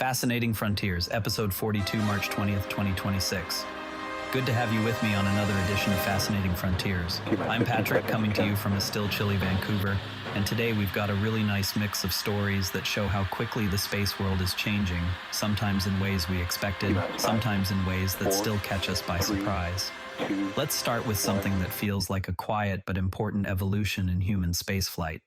Fascinating Frontiers, Episode 42, March 20th, 2026. Good to have you with me on another edition of Fascinating Frontiers. I'm Patrick, coming to you from a still chilly Vancouver, and today we've got a really nice mix of stories that show how quickly the space world is changing, sometimes in ways we expected, sometimes in ways that still catch us by surprise. Let's start with something that feels like a quiet but important evolution in human spaceflight.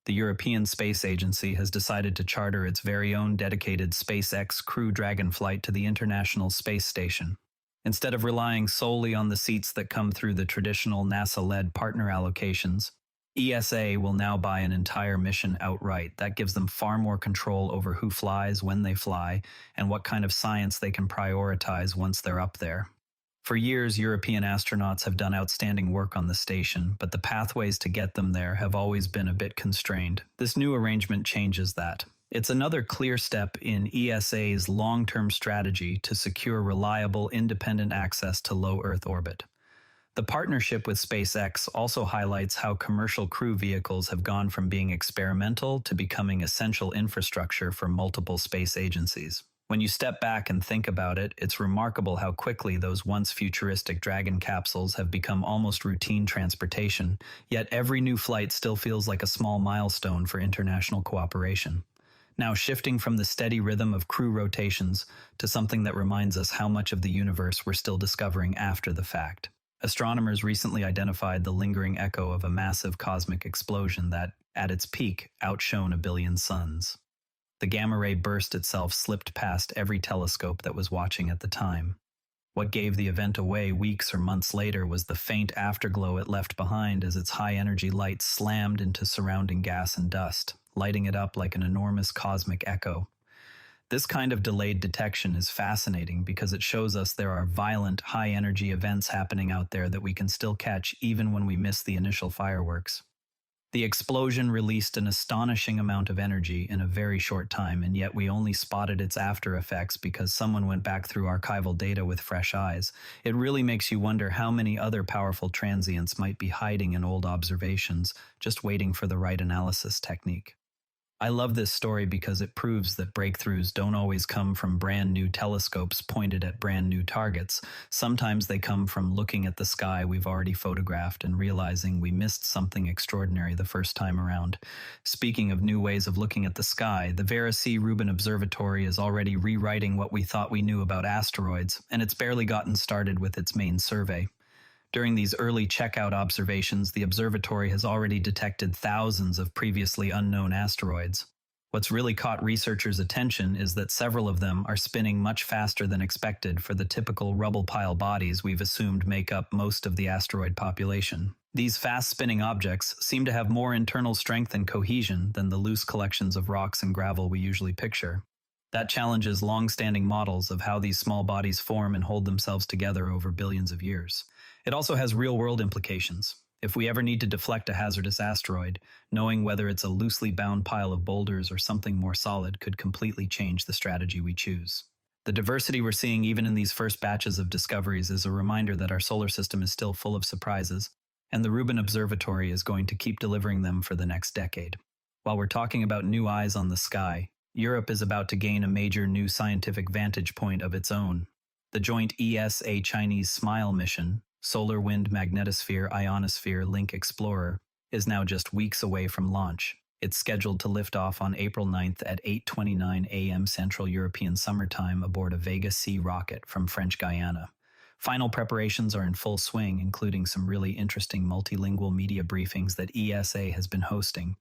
The European Space Agency has decided to charter its very own dedicated SpaceX Crew Dragon flight to the International Space Station. Instead of relying solely on the seats that come through the traditional NASA-led partner allocations, ESA will now buy an entire mission outright. That gives them far more control over who flies, when they fly, and what kind of science they can prioritize once they're up there. For years, European astronauts have done outstanding work on the station, but the pathways to get them there have always been a bit constrained. This new arrangement changes that. It's another clear step in ESA's long-term strategy to secure reliable, independent access to low Earth orbit. The partnership with SpaceX also highlights how commercial crew vehicles have gone from being experimental to becoming essential infrastructure for multiple space agencies. When you step back and think about it, it's remarkable how quickly those once futuristic Dragon capsules have become almost routine transportation, yet every new flight still feels like a small milestone for international cooperation. Now shifting from the steady rhythm of crew rotations to something that reminds us how much of the universe we're still discovering after the fact. Astronomers recently identified the lingering echo of a massive cosmic explosion that, at its peak, outshone a billion suns. The gamma ray burst itself slipped past every telescope that was watching at the time. What gave the event away weeks or months later was the faint afterglow it left behind as its high-energy light slammed into surrounding gas and dust, lighting it up like an enormous cosmic echo. This kind of delayed detection is fascinating because it shows us there are violent, high-energy events happening out there that we can still catch even when we miss the initial fireworks. The explosion released an astonishing amount of energy in a very short time, and yet we only spotted its after effects because someone went back through archival data with fresh eyes. It really makes you wonder how many other powerful transients might be hiding in old observations, just waiting for the right analysis technique. I love this story because it proves that breakthroughs don't always come from brand new telescopes pointed at brand new targets. Sometimes they come from looking at the sky we've already photographed and realizing we missed something extraordinary the first time around. Speaking of new ways of looking at the sky, the Vera C. Rubin Observatory is already rewriting what we thought we knew about asteroids, and it's barely gotten started with its main survey. During these early checkout observations, the observatory has already detected thousands of previously unknown asteroids. What's really caught researchers' attention is that several of them are spinning much faster than expected for the typical rubble pile bodies we've assumed make up most of the asteroid population. These fast-spinning objects seem to have more internal strength and cohesion than the loose collections of rocks and gravel we usually picture. That challenges long-standing models of how these small bodies form and hold themselves together over billions of years. It also has real-world implications. If we ever need to deflect a hazardous asteroid, knowing whether it's a loosely bound pile of boulders or something more solid could completely change the strategy we choose. The diversity we're seeing even in these first batches of discoveries is a reminder that our solar system is still full of surprises, and the Rubin Observatory is going to keep delivering them for the next decade. While we're talking about new eyes on the sky, Europe is about to gain a major new scientific vantage point of its own. The joint ESA Chinese SMILE mission, Solar Wind Magnetosphere Ionosphere Link Explorer, is now just weeks away from launch. It's scheduled to lift off on April 9th at 8:29 a.m. Central European Summer Time aboard a Vega C rocket from French Guiana. Final preparations are in full swing, including some really interesting multilingual media briefings that ESA has been hosting.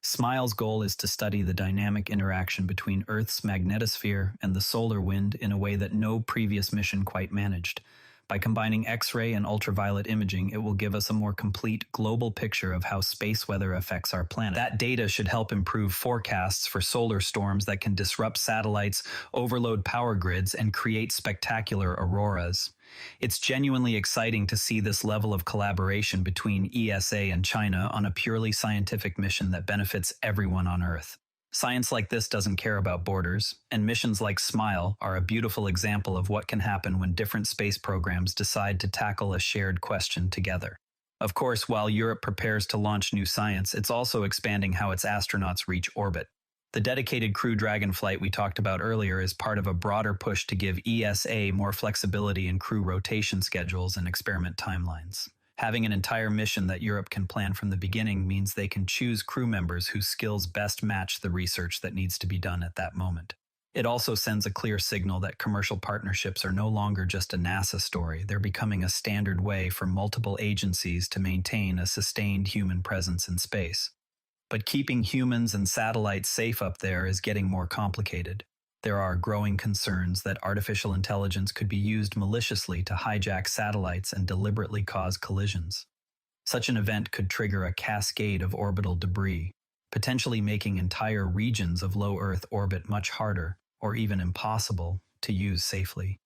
SMILE's goal is to study the dynamic interaction between Earth's magnetosphere and the solar wind in a way that no previous mission quite managed. By combining X-ray and ultraviolet imaging, it will give us a more complete global picture of how space weather affects our planet. That data should help improve forecasts for solar storms that can disrupt satellites, overload power grids, and create spectacular auroras. It's genuinely exciting to see this level of collaboration between ESA and China on a purely scientific mission that benefits everyone on Earth. Science like this doesn't care about borders, and missions like SMILE are a beautiful example of what can happen when different space programs decide to tackle a shared question together. Of course, while Europe prepares to launch new science, it's also expanding how its astronauts reach orbit. The dedicated Crew Dragon flight we talked about earlier is part of a broader push to give ESA more flexibility in crew rotation schedules and experiment timelines. Having an entire mission that Europe can plan from the beginning means they can choose crew members whose skills best match the research that needs to be done at that moment. It also sends a clear signal that commercial partnerships are no longer just a NASA story. They're becoming a standard way for multiple agencies to maintain a sustained human presence in space. But keeping humans and satellites safe up there is getting more complicated. There are growing concerns that artificial intelligence could be used maliciously to hijack satellites and deliberately cause collisions. Such an event could trigger a cascade of orbital debris, potentially making entire regions of low Earth orbit much harder, or even impossible, to use safely.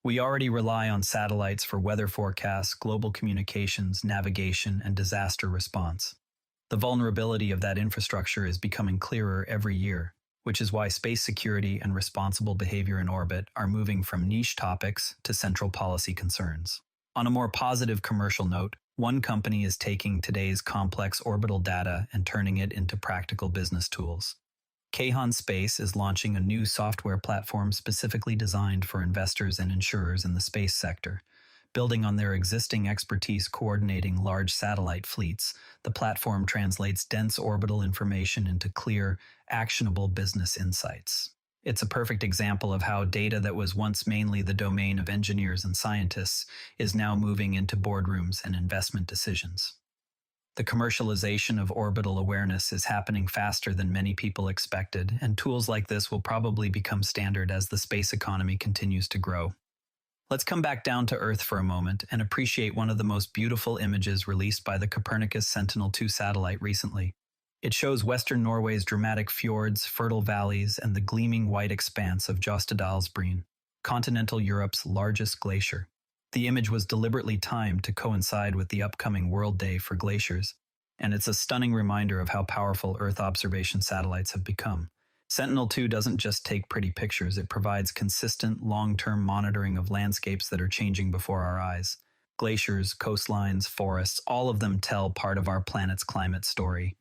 We already rely on satellites for weather forecasts, global communications, navigation, and disaster response. The vulnerability of that infrastructure is becoming clearer every year, which is why space security and responsible behavior in orbit are moving from niche topics to central policy concerns. On a more positive commercial note, one company is taking today's complex orbital data and turning it into practical business tools. Kahan Space is launching a new software platform specifically designed for investors and insurers in the space sector. Building on their existing expertise coordinating large satellite fleets, the platform translates dense orbital information into clear, actionable business insights. It's a perfect example of how data that was once mainly the domain of engineers and scientists is now moving into boardrooms and investment decisions. The commercialization of orbital awareness is happening faster than many people expected, and tools like this will probably become standard as the space economy continues to grow. Let's come back down to Earth for a moment and appreciate one of the most beautiful images released by the Copernicus Sentinel-2 satellite recently. It shows western Norway's dramatic fjords, fertile valleys, and the gleaming white expanse of Jostedalsbreen, continental Europe's largest glacier. The image was deliberately timed to coincide with the upcoming World Day for Glaciers, and it's a stunning reminder of how powerful Earth observation satellites have become. Sentinel-2 doesn't just take pretty pictures, it provides consistent, long-term monitoring of landscapes that are changing before our eyes. Glaciers, coastlines, forests, all of them tell part of our planet's climate story.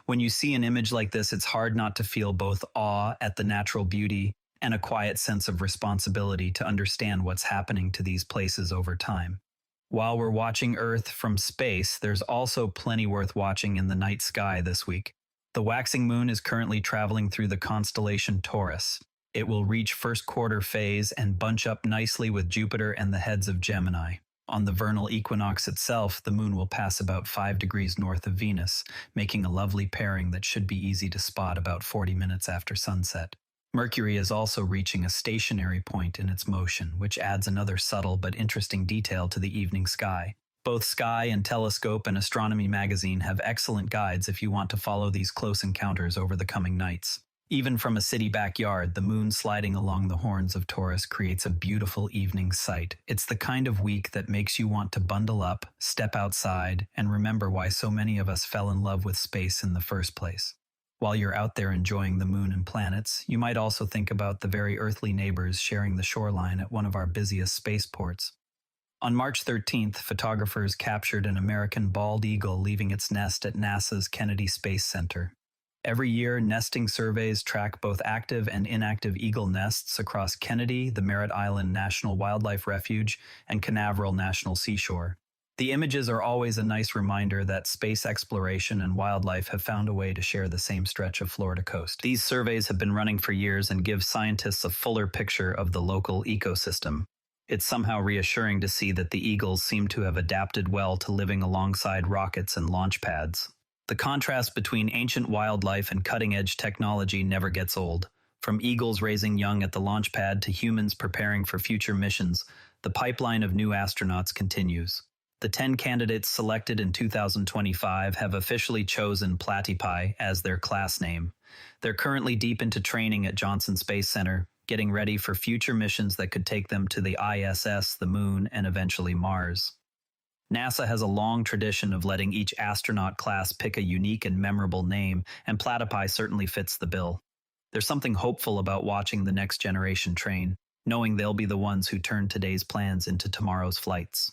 When you see an image like this, it's hard not to feel both awe at the natural beauty and a quiet sense of responsibility to understand what's happening to these places over time. While we're watching Earth from space, there's also plenty worth watching in the night sky this week. The waxing moon is currently traveling through the constellation Taurus. It will reach first quarter phase and bunch up nicely with Jupiter and the heads of Gemini. On the vernal equinox itself, the moon will pass about 5 degrees north of Venus, making a lovely pairing that should be easy to spot about 40 minutes after sunset. Mercury is also reaching a stationary point in its motion, which adds another subtle but interesting detail to the evening sky. Both Sky and Telescope and Astronomy magazine have excellent guides if you want to follow these close encounters over the coming nights. Even from a city backyard, the moon sliding along the horns of Taurus creates a beautiful evening sight. It's the kind of week that makes you want to bundle up, step outside, and remember why so many of us fell in love with space in the first place. While you're out there enjoying the moon and planets, you might also think about the very earthly neighbors sharing the shoreline at one of our busiest spaceports. On March 13th, photographers captured an American bald eagle leaving its nest at NASA's Kennedy Space Center. Every year, nesting surveys track both active and inactive eagle nests across Kennedy, the Merritt Island National Wildlife Refuge, and Canaveral National Seashore. The images are always a nice reminder that space exploration and wildlife have found a way to share the same stretch of Florida coast. These surveys have been running for years and give scientists a fuller picture of the local ecosystem. It's somehow reassuring to see that the eagles seem to have adapted well to living alongside rockets and launch pads. The contrast between ancient wildlife and cutting-edge technology never gets old. From eagles raising young at the launch pad to humans preparing for future missions, the pipeline of new astronauts continues. The 10 candidates selected in 2025 have officially chosen Platypi as their class name. They're currently deep into training at Johnson Space Center, getting ready for future missions that could take them to the ISS, the Moon, and eventually Mars. NASA has a long tradition of letting each astronaut class pick a unique and memorable name, and Platypi certainly fits the bill. There's something hopeful about watching the next generation train, knowing they'll be the ones who turn today's plans into tomorrow's flights.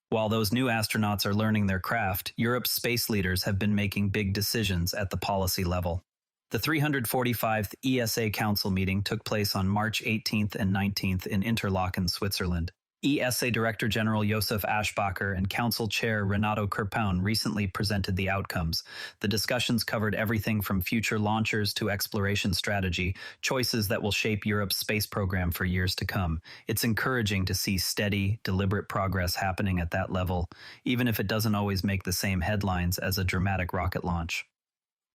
While those new astronauts are learning their craft, Europe's space leaders have been making big decisions at the policy level. The 345th ESA Council meeting took place on March 18th and 19th in Interlaken, Switzerland. ESA Director General Josef Aschbacher and Council Chair Renato Kirpaun recently presented the outcomes. The discussions covered everything from future launchers to exploration strategy, choices that will shape Europe's space program for years to come. It's encouraging to see steady, deliberate progress happening at that level, even if it doesn't always make the same headlines as a dramatic rocket launch.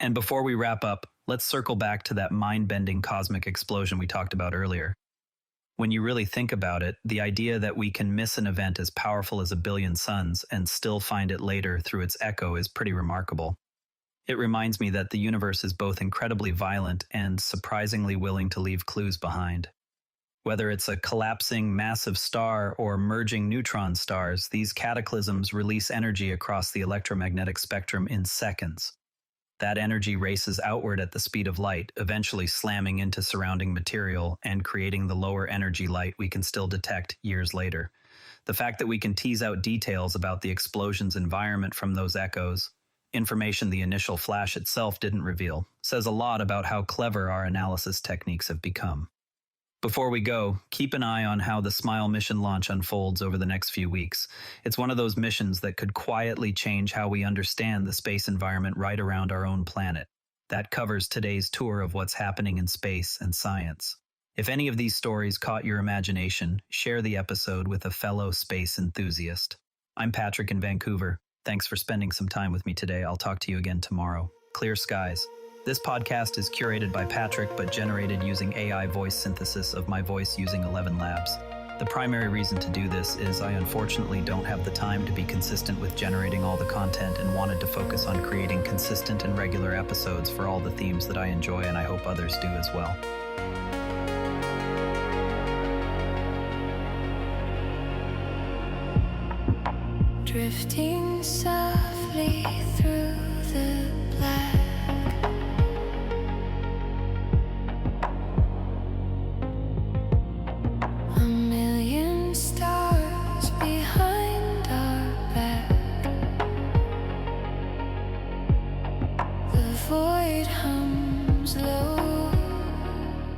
And before we wrap up, let's circle back to that mind-bending cosmic explosion we talked about earlier. When you really think about it, the idea that we can miss an event as powerful as a billion suns and still find it later through its echo is pretty remarkable. It reminds me that the universe is both incredibly violent and surprisingly willing to leave clues behind. Whether it's a collapsing massive star or merging neutron stars, these cataclysms release energy across the electromagnetic spectrum in seconds. That energy races outward at the speed of light, eventually slamming into surrounding material and creating the lower energy light we can still detect years later. The fact that we can tease out details about the explosion's environment from those echoes, information the initial flash itself didn't reveal, says a lot about how clever our analysis techniques have become. Before we go, keep an eye on how the SMILE mission launch unfolds over the next few weeks. It's one of those missions that could quietly change how we understand the space environment right around our own planet. That covers today's tour of what's happening in space and science. If any of these stories caught your imagination, share the episode with a fellow space enthusiast. I'm Patrick in Vancouver. Thanks for spending some time with me today. I'll talk to you again tomorrow. Clear skies. This podcast is curated by Patrick, but generated using AI voice synthesis of my voice using ElevenLabs. The primary reason to do this is I unfortunately don't have the time to be consistent with generating all the content and wanted to focus on creating consistent and regular episodes for all the themes that I enjoy, and I hope others do as well. Drifting softly through the black